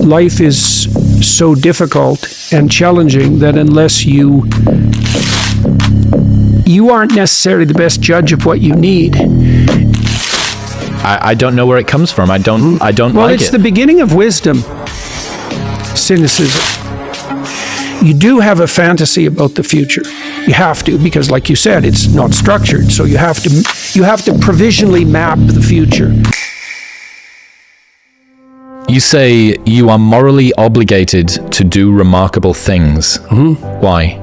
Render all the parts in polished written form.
life is so difficult and challenging that unless you aren't necessarily the best judge of what you need. I don't know where it comes from. I don't like it. Well, it's the beginning of wisdom. Cynicism. You do have a fantasy about the future. You have to, because like you said, it's not structured. So you have to provisionally map the future. You say you are morally obligated to do remarkable things. Why?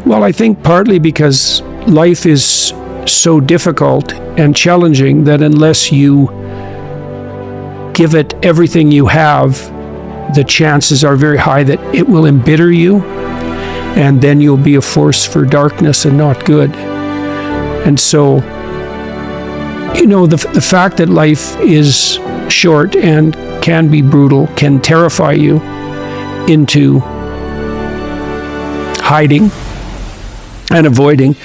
Well, I think partly because life is so difficult and challenging that unless you give it everything you have, the chances are very high that it will embitter you, and then you'll be a force for darkness and not good. And so, the fact that life is short and can be brutal can terrify you into hiding and avoiding,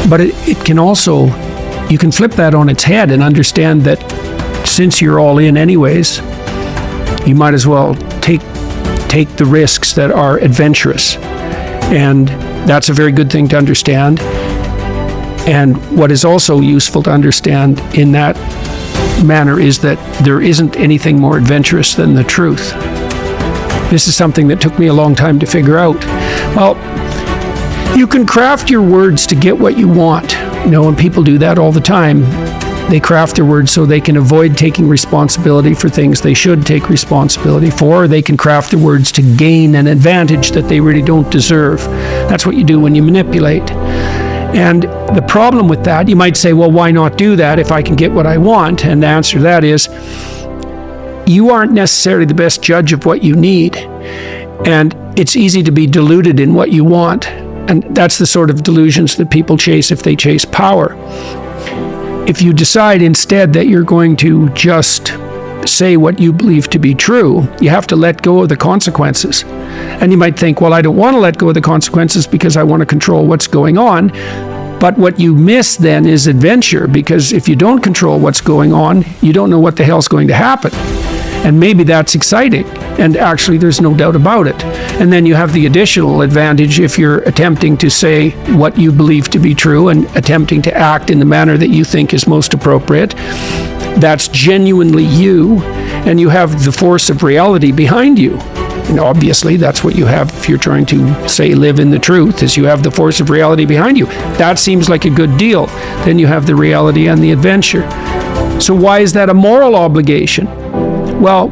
but it can also, you can flip that on its head and understand that since you're all in anyways, you might as well take the risks that are adventurous. And that's a very good thing to understand. And what is also useful to understand in that manner is that there isn't anything more adventurous than the truth. This is something that took me a long time to figure out. Well, you can craft your words to get what you want, and people do that all the time. They craft their words so they can avoid taking responsibility for things they should take responsibility for, or they can craft their words to gain an advantage that they really don't deserve. That's what you do when you manipulate. And the problem with that, you might say, well, why not do that if I can get what I want? And the answer to that is, you aren't necessarily the best judge of what you need. And it's easy to be deluded in what you want. And that's the sort of delusions that people chase if they chase power. If you decide instead that you're going to just say what you believe to be true, you have to let go of the consequences. And you might think, well, I don't want to let go of the consequences because I want to control what's going on. But what you miss then is adventure, because if you don't control what's going on, you don't know what the hell's going to happen. And maybe that's exciting. And actually, there's no doubt about it. And then you have the additional advantage if you're attempting to say what you believe to be true and attempting to act in the manner that you think is most appropriate. That's genuinely you, and you have the force of reality behind you. And obviously, that's what you have if you're trying to, say, live in the truth, is you have the force of reality behind you. That seems like a good deal. Then you have the reality and the adventure. So why is that a moral obligation? Well,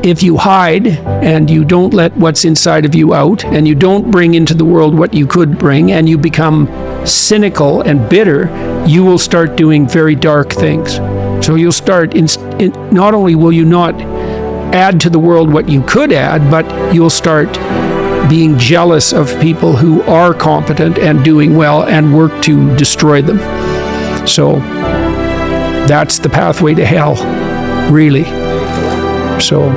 if you hide and you don't let what's inside of you out, and you don't bring into the world what you could bring, and you become cynical and bitter, you will start doing very dark things. So you'll start, not only will you not add to the world what you could add, but you'll start being jealous of people who are competent and doing well and work to destroy them. So that's the pathway to hell, really. So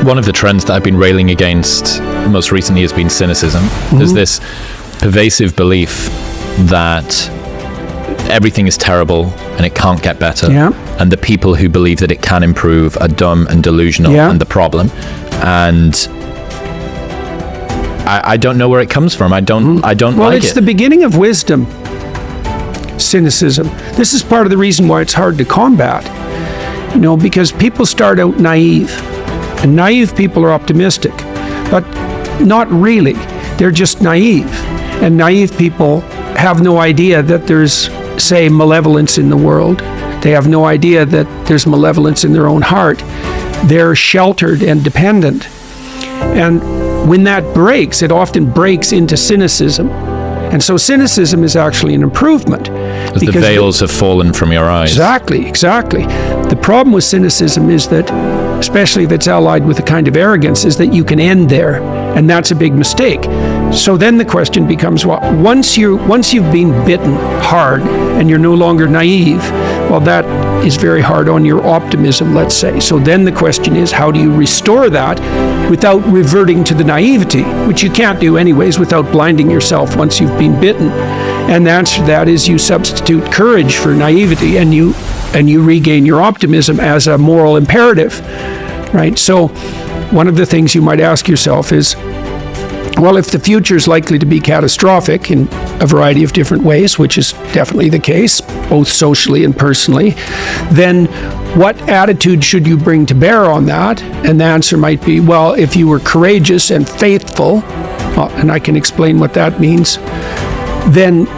one of the trends that I've been railing against most recently has been cynicism. There's this pervasive belief that everything is terrible and it can't get better. And the people who believe that it can improve are dumb and delusional and the problem. And I don't know where it comes from. I don't like it. Well, it's the beginning of wisdom. Cynicism. This is part of the reason why it's hard to combat. Because people start out naive, and naive people are optimistic, but not really. They're just naive, and naive people have no idea that there's, say, malevolence in the world. They have no idea that there's malevolence in their own heart. They're sheltered and dependent. And when that breaks, it often breaks into cynicism. And so cynicism is actually an improvement. As the veils have fallen from your eyes. Exactly. The problem with cynicism is that, especially if it's allied with a kind of arrogance, is that you can end there, and that's a big mistake. So then the question becomes, well, once you've been bitten hard and you're no longer naive, well, that is very hard on your optimism, let's say. So then the question is, how do you restore that without reverting to the naivety, which you can't do anyways without blinding yourself once you've been bitten? And the answer to that is you substitute courage for naivety, and you and you regain your optimism as a moral imperative, right? So one of the things you might ask yourself is, well, if the future is likely to be catastrophic in a variety of different ways, which is definitely the case, both socially and personally, then what attitude should you bring to bear on that? And the answer might be, well, if you were courageous and faithful, and I can explain what that means, then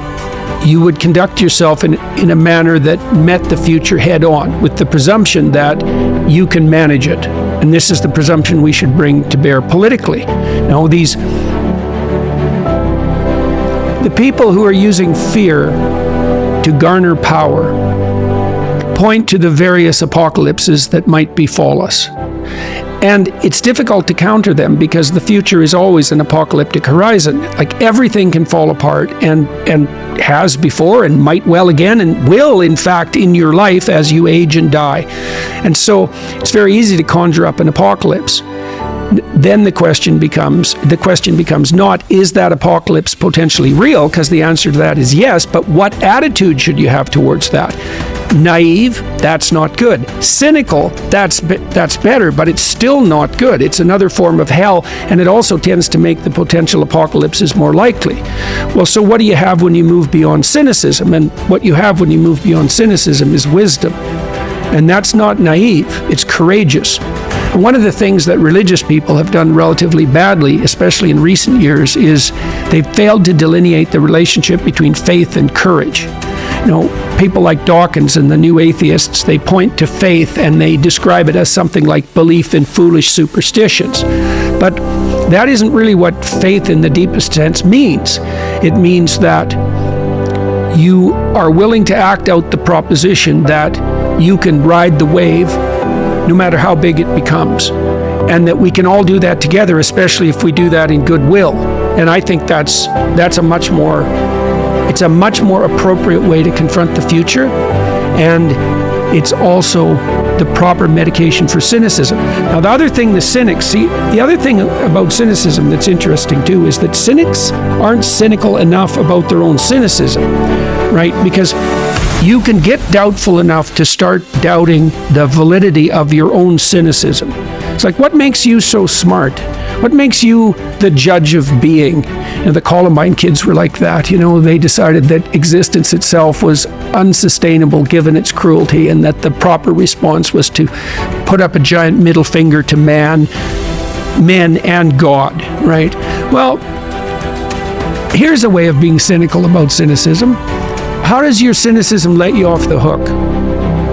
you would conduct yourself in a manner that met the future head on, with the presumption that you can manage it. And this is the presumption we should bring to bear politically. Now, the people who are using fear to garner power point to the various apocalypses that might befall us. And it's difficult to counter them because the future is always an apocalyptic horizon. Like, everything can fall apart and has before and might well again and will, in fact, in your life as you age and die. And so it's very easy to conjure up an apocalypse. Then the question becomes not, is that apocalypse potentially real? Because the answer to that is yes, but what attitude should you have towards that? Naive, that's not good. Cynical, that's better, but it's still not good. It's another form of hell, and it also tends to make the potential apocalypses more likely. Well, so what do you have when you move beyond cynicism? And what you have when you move beyond cynicism is wisdom. And that's not naive, it's courageous. And one of the things that religious people have done relatively badly, especially in recent years, is they've failed to delineate the relationship between faith and courage. You know, people like Dawkins and the New Atheists, they point to faith and they describe it as something like belief in foolish superstitions. But that isn't really what faith in the deepest sense means. It means that you are willing to act out the proposition that you can ride the wave no matter how big it becomes, and that we can all do that together, especially if we do that in goodwill. And I think that's a much more appropriate way to confront the future, and it's also the proper medication for cynicism. Now, the other thing about cynicism that's interesting too is that cynics aren't cynical enough about their own cynicism, right? Because you can get doubtful enough to start doubting the validity of your own cynicism. It's like, what makes you so smart? What makes you the judge of being? And the Columbine kids were like that. You know, they decided that existence itself was unsustainable given its cruelty, and that the proper response was to put up a giant middle finger to men and God, right? Well, here's a way of being cynical about cynicism. How does your cynicism let you off the hook,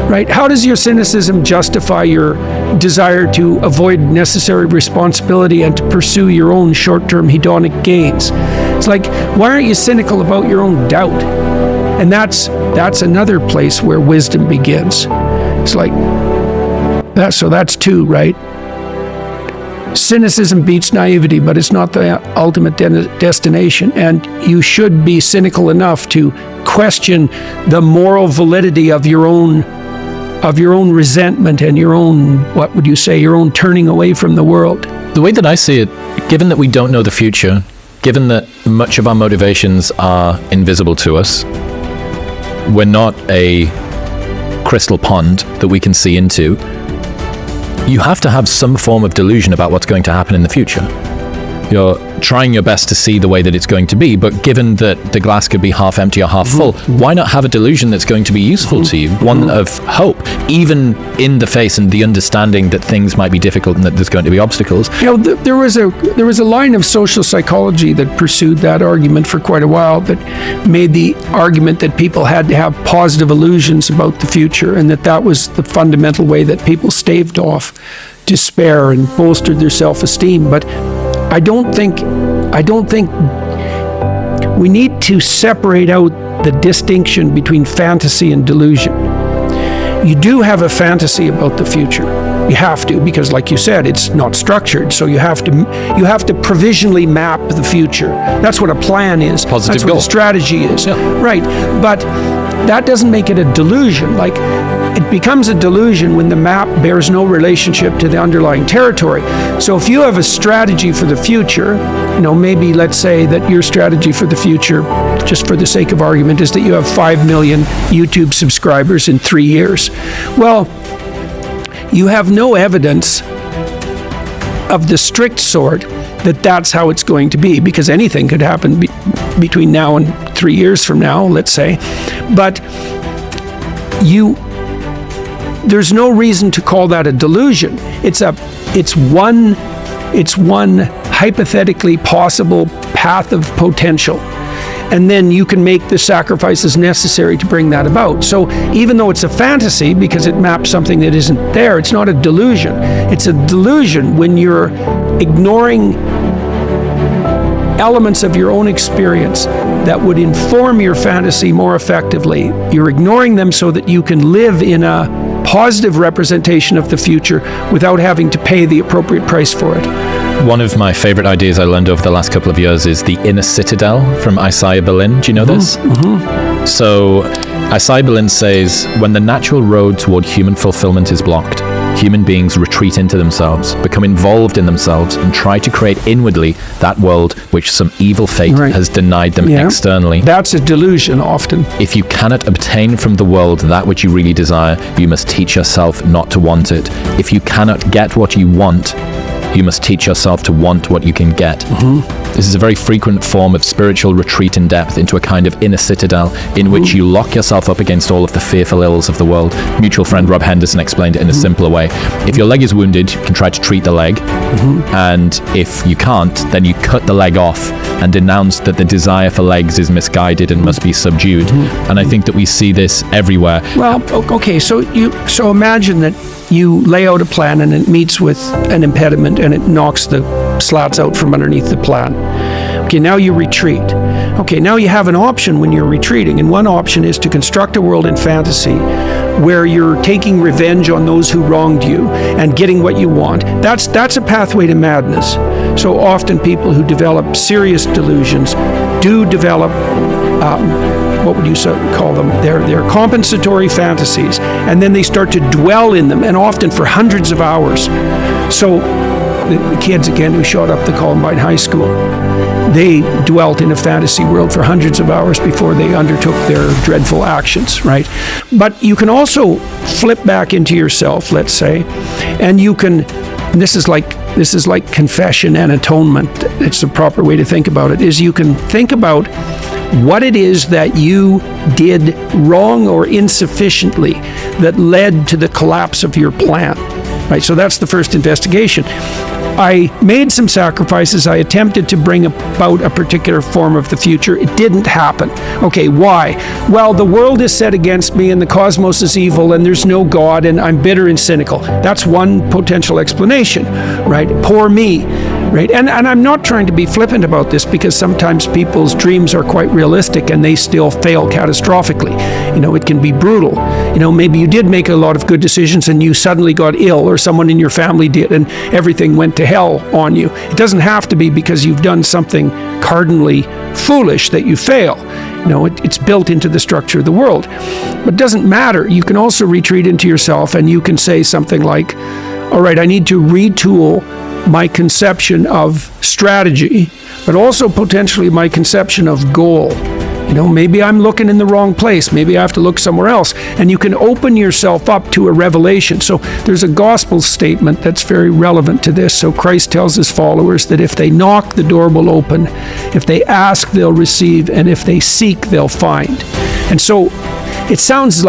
right? How does your cynicism justify your desire to avoid necessary responsibility and to pursue your own short-term hedonic gains? It's like, why aren't you cynical about your own doubt? And that's another place where wisdom begins. It's like, so that's two, right? Cynicism beats naivety, but it's not the ultimate destination. And you should be cynical enough to question the moral validity of your own resentment and your own, what would you say, your own turning away from the world. The way that I see it, given that we don't know the future, given that much of our motivations are invisible to us, we're not a crystal pond that we can see into, you have to have some form of delusion about what's going to happen in the future. You're trying your best to see the way that it's going to be, but given that the glass could be half empty or half full, why not have a delusion that's going to be useful to you, one of hope, even in the face and the understanding that things might be difficult and that there's going to be obstacles? You know, there was a line of social psychology that pursued that argument for quite a while, that made the argument that people had to have positive illusions about the future, and that was the fundamental way that people staved off despair and bolstered their self-esteem. But I don't think we need to separate out the distinction between fantasy and delusion. You do have a fantasy about the future. You have to, because like you said, it's not structured. So you have to provisionally map the future. That's what a plan is. Positive That's goal. what a strategy is. Yeah. Right. But that doesn't make it a delusion. Like, it becomes a delusion when the map bears no relationship to the underlying territory. So if you have a strategy for the future, maybe let's say that your strategy for the future, just for the sake of argument, is that you have 5 million YouTube subscribers in 3 years. Well, you have no evidence of the strict sort that that's how it's going to be, because anything could happen between now and 3 years from now, let's say. But there's no reason to call that a delusion. It's one hypothetically possible path of potential. And then you can make the sacrifices necessary to bring that about. So even though it's a fantasy, because it maps something that isn't there, it's not a delusion. It's a delusion when you're ignoring elements of your own experience that would inform your fantasy more effectively. You're ignoring them so that you can live in a positive representation of the future without having to pay the appropriate price for it. One of my favorite ideas I learned over the last couple of years is the inner citadel from Isaiah Berlin. Do you know this? Mm-hmm. So Isaiah Berlin says, when the natural road toward human fulfillment is blocked, human beings retreat into themselves, become involved in themselves, and try to create inwardly that world which some evil fate has denied them externally. That's a delusion often. If you cannot obtain from the world that which you really desire, you must teach yourself not to want it. If you cannot get what you want, you must teach yourself to want what you can get. Mm-hmm. This is a very frequent form of spiritual retreat in depth into a kind of inner citadel in which you lock yourself up against all of the fearful ills of the world. Mutual friend Rob Henderson explained it in a simpler way. If your leg is wounded, you can try to treat the leg. And if you can't, then you cut the leg off and denounce that the desire for legs is misguided and must be subdued. And I think that we see this everywhere. Well, okay, so imagine that you lay out a plan and it meets with an impediment and it knocks the slats out from underneath the plan. Okay, now you retreat. Okay, now you have an option when you're retreating, and one option is to construct a world in fantasy where you're taking revenge on those who wronged you and getting what you want. That's a pathway to madness. So often people who develop serious delusions do develop what would you call them? They're compensatory fantasies, and then they start to dwell in them, and often for hundreds of hours. So the kids, again, who showed up the Columbine High School, they dwelt in a fantasy world for hundreds of hours before they undertook their dreadful actions, right? But you can also flip back into yourself, let's say, and you can, and this is like confession and atonement. It's the proper way to think about it, is you can think about what it is that you did wrong or insufficiently that led to the collapse of your plan. Right, so that's the first investigation. I made some sacrifices. I attempted to bring about a particular form of the future. It didn't happen. Okay, why? Well, the world is set against me and the cosmos is evil and there's no God and I'm bitter and cynical. That's one potential explanation, right? Poor me, right? And I'm not trying to be flippant about this, because sometimes people's dreams are quite realistic and they still fail catastrophically. It can be brutal. Maybe you did make a lot of good decisions and you suddenly got ill, or someone in your family did, and everything went to hell on you. It doesn't have to be because you've done something cardinally foolish that you fail. It's built into the structure of the world. But it doesn't matter. You can also retreat into yourself and you can say something like, all right, I need to retool my conception of strategy, but also potentially my conception of goal. Maybe I'm looking in the wrong place. Maybe I have to look somewhere else. And you can open yourself up to a revelation. So there's a gospel statement that's very relevant to this. So Christ tells his followers that if they knock, the door will open. If they ask, they'll receive. And if they seek, they'll find. And so it sounds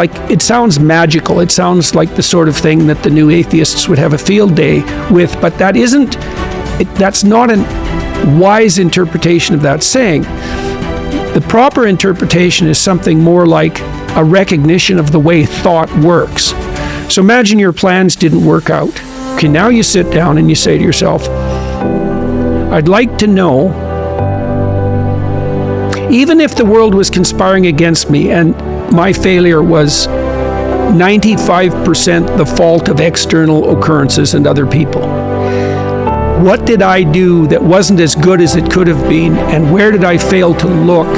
magical. It sounds like the sort of thing that the new atheists would have a field day with. But that's not a wise interpretation of that saying. The proper interpretation is something more like a recognition of the way thought works. So imagine your plans didn't work out. Okay, now you sit down and you say to yourself, I'd like to know, even if the world was conspiring against me and my failure was 95% the fault of external occurrences and other people, what did I do that wasn't as good as it could have been, and where did I fail to look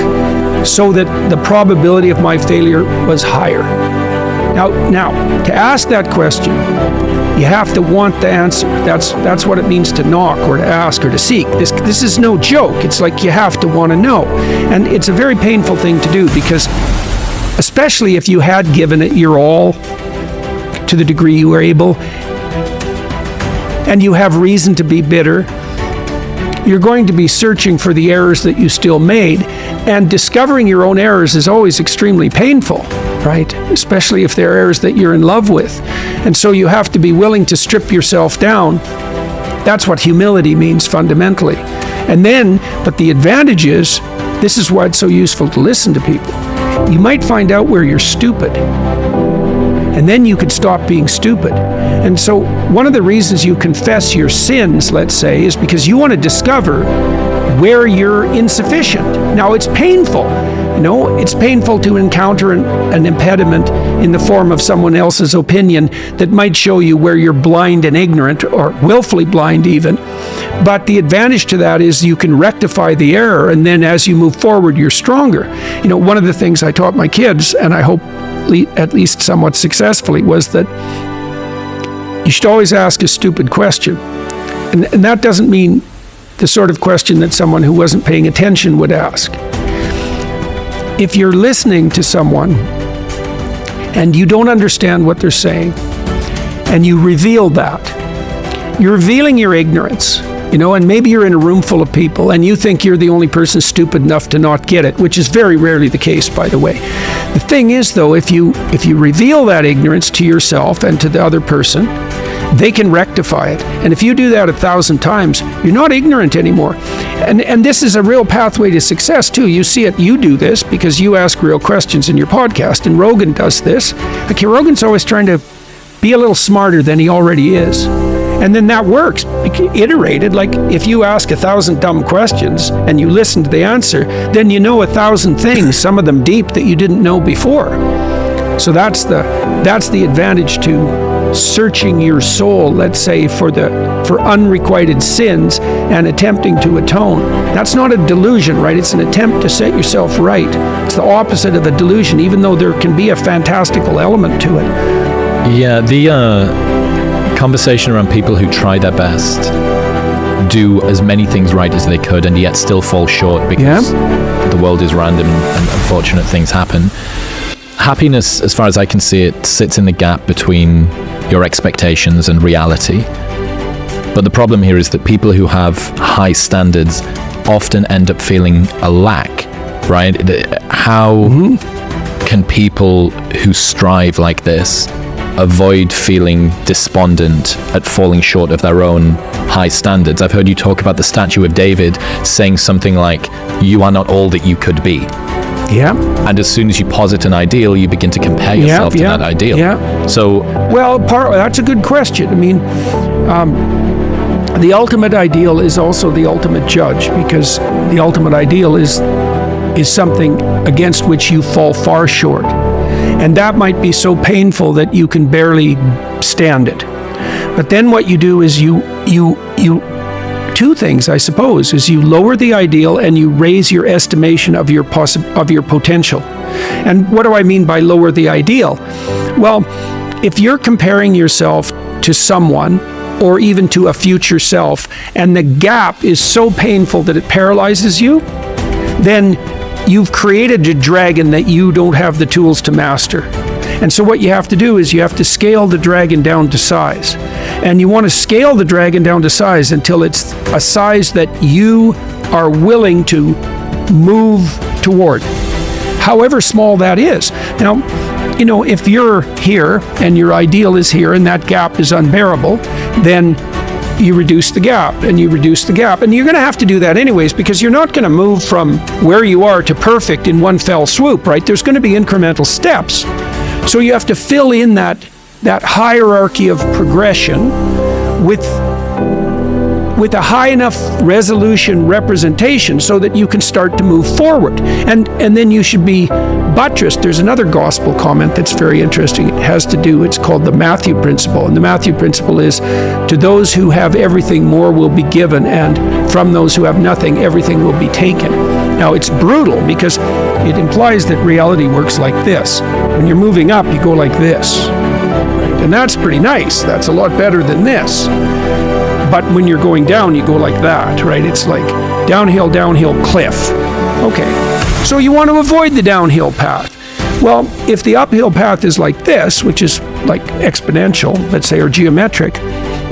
so that the probability of my failure was higher? Now, to ask that question, you have to want the answer. That's what it means to knock or to ask or to seek. This is no joke. It's like you have to want to know. And it's a very painful thing to do, because especially if you had given it your all to the degree you were able, and you have reason to be bitter, you're going to be searching for the errors that you still made, and discovering your own errors is always extremely painful, right? Especially if they're errors that you're in love with. And so you have to be willing to strip yourself down. That's what humility means fundamentally. And then, but the advantage is, this is why it's so useful to listen to people. You might find out where you're stupid, and then you could stop being stupid. And so one of the reasons you confess your sins, let's say, is because you want to discover where you're insufficient. Now, it's painful. It's painful to encounter an impediment in the form of someone else's opinion that might show you where you're blind and ignorant, or willfully blind even. But the advantage to that is you can rectify the error, and then as you move forward, you're stronger. One of the things I taught my kids, and I hope at least somewhat successfully, was that you should always ask a stupid question. And that doesn't mean the sort of question that someone who wasn't paying attention would ask. If you're listening to someone and you don't understand what they're saying, and you reveal that, you're revealing your ignorance, and maybe you're in a room full of people and you think you're the only person stupid enough to not get it, which is very rarely the case, by the way. The thing is, though, if you reveal that ignorance to yourself and to the other person, they can rectify it. And if you do that 1,000 times, you're not ignorant anymore. And this is a real pathway to success, too. You see it, you do this because you ask real questions in your podcast, and Rogan does this. Like, Rogan's always trying to be a little smarter than he already is. And then that works, iterated. Like, if you ask 1,000 dumb questions and you listen to the answer, then you know 1,000 things, some of them deep, that you didn't know before. So that's the advantage to searching your soul, let's say, for unrequited sins and attempting to atone. That's not a delusion, right? It's an attempt to set yourself right. It's the opposite of a delusion, even though there can be a fantastical element to it. Yeah, the conversation around people who try their best, do as many things right as they could, and yet still fall short because the world is random and unfortunate things happen. Happiness, as far as I can see it, sits in the gap between your expectations and reality. But the problem here is that people who have high standards often end up feeling a lack, right? How can people who strive like this avoid feeling despondent at falling short of their own high standards? I've heard you talk about the statue of David saying something like, "You are not all that you could be." Yeah. And as soon as you posit an ideal, you begin to compare yourself to that ideal. Yeah. So, well, that's a good question. I mean, the ultimate ideal is also the ultimate judge, because the ultimate ideal is something against which you fall far short. And that might be so painful that you can barely stand it. But then what you do is you two things, I suppose, is you lower the ideal and you raise your estimation of your potential. And what do I mean by lower the ideal? Well, if you're comparing yourself to someone, or even to a future self, and the gap is so painful that it paralyzes you, then you've created a dragon that you don't have the tools to master. And so what you have to do is you have to scale the dragon down to size. And you want to scale the dragon down to size until it's a size that you are willing to move toward, however small that is. Now, if you're here and your ideal is here and that gap is unbearable, then you reduce the gap and you reduce the gap. And you're going to have to do that anyways, because you're not going to move from where you are to perfect in one fell swoop, right? There's going to be incremental steps. So you have to fill in that hierarchy of progression with a high enough resolution representation so that you can start to move forward. And then you should be buttressed. There's another gospel comment that's very interesting. It's called the Matthew principle. And the Matthew principle is, to those who have everything, more will be given, and from those who have nothing, everything will be taken. Now, it's brutal because it implies that reality works like this. When you're moving up, you go like this. Right? And that's pretty nice. That's a lot better than this. But when you're going down, you go like that, right? It's like downhill, cliff. Okay. So you want to avoid the downhill path. Well, if the uphill path is like this, which is like exponential, let's say, or geometric,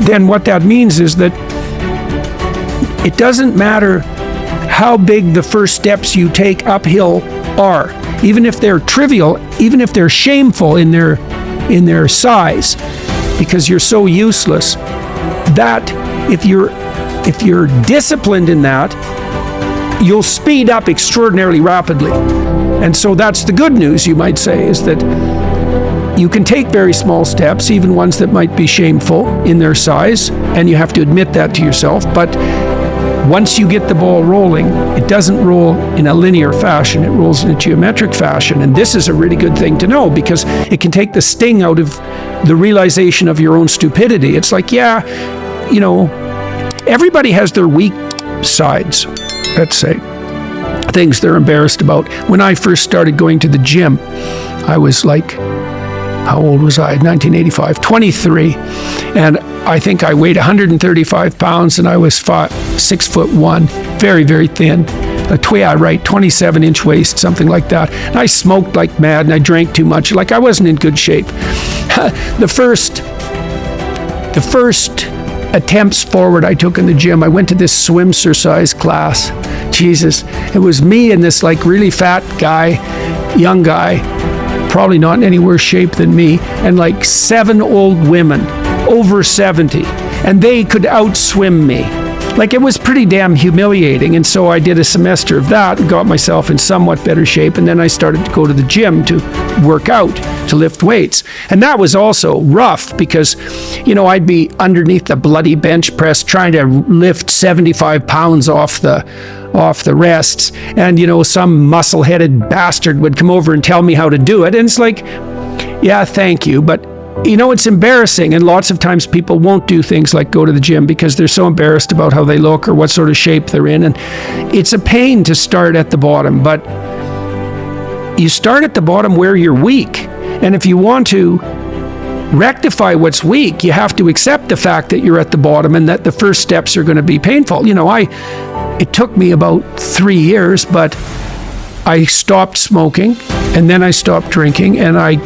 then what that means is that it doesn't matter how big the first steps you take uphill are, even if they're trivial, even if they're shameful in their size, because you're so useless, that if you're disciplined in that, you'll speed up extraordinarily rapidly. And so that's the good news, you might say, is that you can take very small steps, even ones that might be shameful in their size, and you have to admit that to yourself. But once you get the ball rolling, it doesn't roll in a linear fashion, it rolls in a geometric fashion. And this is a really good thing to know, because it can take the sting out of the realization of your own stupidity. It's like, yeah, you know, everybody has their weak sides, let's say, things they're embarrassed about. When I first started going to the gym, I was like, how old was I? 1985, 23. And I think I weighed 135 pounds and I was 6'1", very, very thin. A 27-inch waist, something like that. And I smoked like mad and I drank too much. Like, I wasn't in good shape. The first attempts forward I took in the gym, I went to this swimsercise class. Jesus, it was me and this like really fat guy, young guy, probably not in any worse shape than me, and like 7 old women over 70, and they could outswim me. Like, it was pretty damn humiliating. And so I did a semester of that and got myself in somewhat better shape, and then I started to go to the gym to work out, to lift weights. And that was also rough because, you know, I'd be underneath the bloody bench press trying to lift 75 pounds off the rests, and, you know, some muscle-headed bastard would come over and tell me how to do it, and it's like, yeah, thank you, but you know, it's embarrassing, and lots of times people won't do things like go to the gym because they're so embarrassed about how they look or what sort of shape they're in, and it's a pain to start at the bottom, but you start at the bottom where you're weak, and if you want to rectify what's weak, you have to accept the fact that you're at the bottom and that the first steps are going to be painful. You know, it took me about 3 years, but I stopped smoking, and then I stopped drinking, and I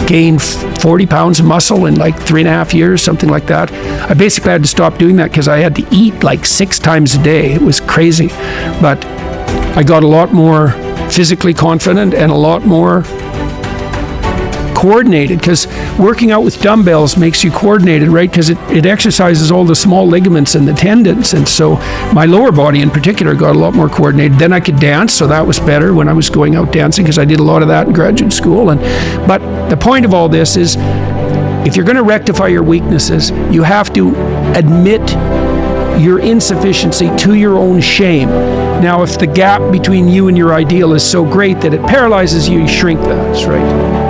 gained 40 pounds of muscle in like 3.5 years, something like that. I basically had to stop doing that because I had to eat like 6 times a day. It was crazy. But I got a lot more physically confident and a lot more coordinated, because working out with dumbbells makes you coordinated, right? Because it exercises all the small ligaments and the tendons, and so my lower body in particular got a lot more coordinated. Then I could dance, so that was better when I was going out dancing, because I did a lot of that in graduate school. But the point of all this is, if you're going to rectify your weaknesses, you have to admit your insufficiency to your own shame. Now, if the gap between you and your ideal is so great that it paralyzes you, you shrink that, right?